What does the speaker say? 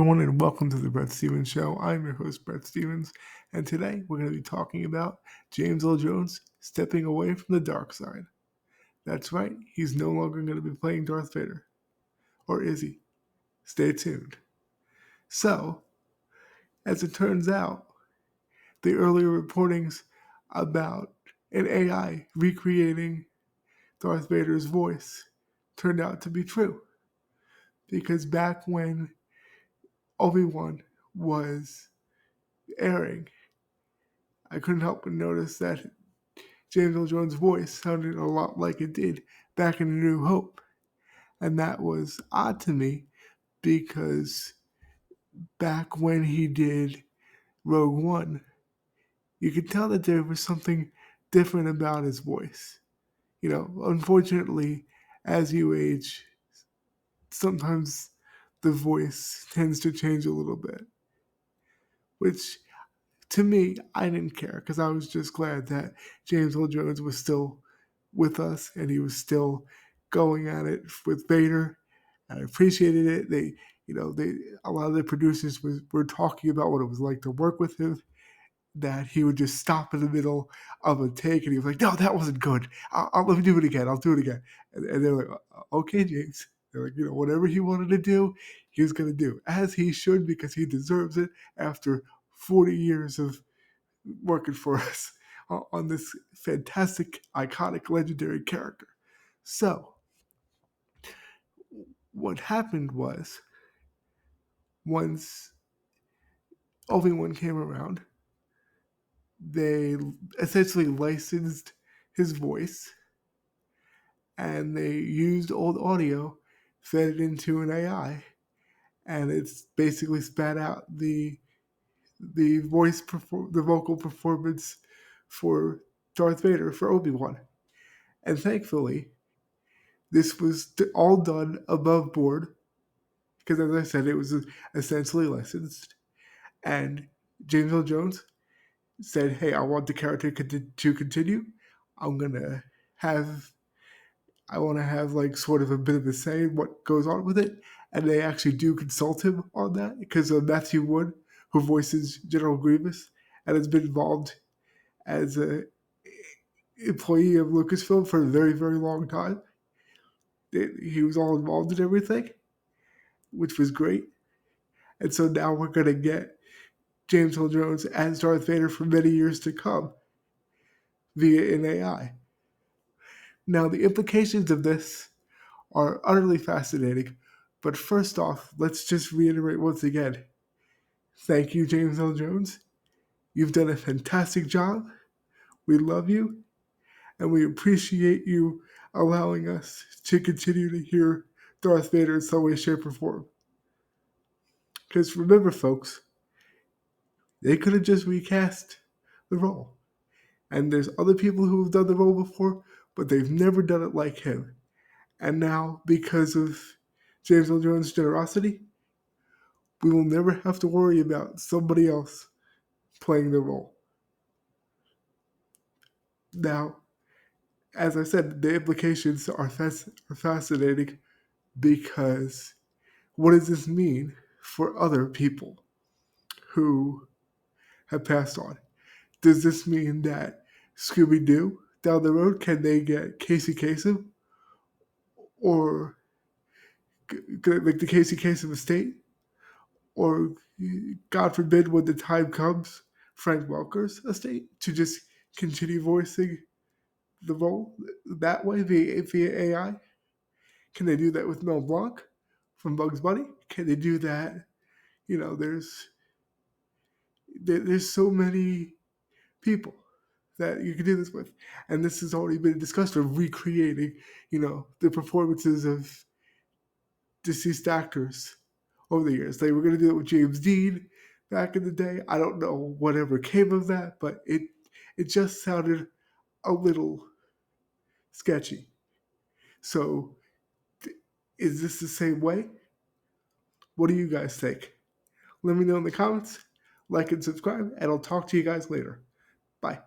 Everyone, and welcome to the Brett Stevens Show. I'm your host, Brett Stevens, and today we're going to be talking about James Earl Jones stepping away from the dark side. That's right, he's no longer going to be playing Darth Vader. Or is he? Stay tuned. So, as it turns out, the earlier reportings about an AI recreating Darth Vader's voice turned out to be true. Because back when Obi-Wan was airing, I couldn't help but notice that James Earl Jones' voice sounded a lot like it did back in A New Hope. And that was odd to me because back when he did Rogue One, you could tell that there was something different about his voice. Unfortunately, as you age, sometimes the voice tends to change a little bit, which to me, I didn't care because I was just glad that James Earl Jones was still with us and he was still going at it with Vader. I appreciated it. A lot of the producers were talking about what it was like to work with him. That he would just stop in the middle of a take and he was like, "No, that wasn't good. Let me do it again. I'll do it again." And they're like, "Okay, James." They're like, whatever he wanted to do, he was going to do as he should because he deserves it after 40 years of working for us on this fantastic, iconic, legendary character. So, what happened was, once Obi-Wan came around, they essentially licensed his voice and they used old audio, fed it into an AI, and it's basically spat out the the vocal performance for Darth Vader for Obi-Wan. And thankfully, this was all done above board because, as I said, it was essentially licensed. And James Earl Jones said, "Hey, I want the character to continue. I'm gonna have, I want to have like sort of a bit of a say in what goes on with it." And they actually do consult him on that because Matthew Wood, who voices General Grievous and has been involved as a employee of Lucasfilm for a very, very long time. He was all involved in everything, which was great. And so now we're going to get James Earl Jones as Darth Vader for many years to come via an AI. Now, the implications of this are utterly fascinating. But first off, let's just reiterate once again, thank you, James Earl Jones. You've done a fantastic job. We love you, and we appreciate you allowing us to continue to hear Darth Vader in some way, shape, or form. Because remember, folks, they could have just recast the role. And there's other people who have done the role before, but they've never done it like him. And now, because of James Earl Jones' generosity, we will never have to worry about somebody else playing the role. Now, as I said, the implications are fascinating because what does this mean for other people who have passed on? Does this mean that Scooby-Doo down the road, can they get Casey Kasem or like the Casey Kasem estate? Or, God forbid, when the time comes, Frank Welker's estate to just continue voicing the role that way via AI? Can they do that with Mel Blanc from Bugs Bunny? Can they do that? There's so many people that you can do this with, and this has already been discussed of recreating, the performances of deceased actors over the years. They were going to do it with James Dean back in the day. I don't know whatever came of that, but it just sounded a little sketchy. So, is this the same way? What do you guys think? Let me know in the comments, like and subscribe, and I'll talk to you guys later. Bye.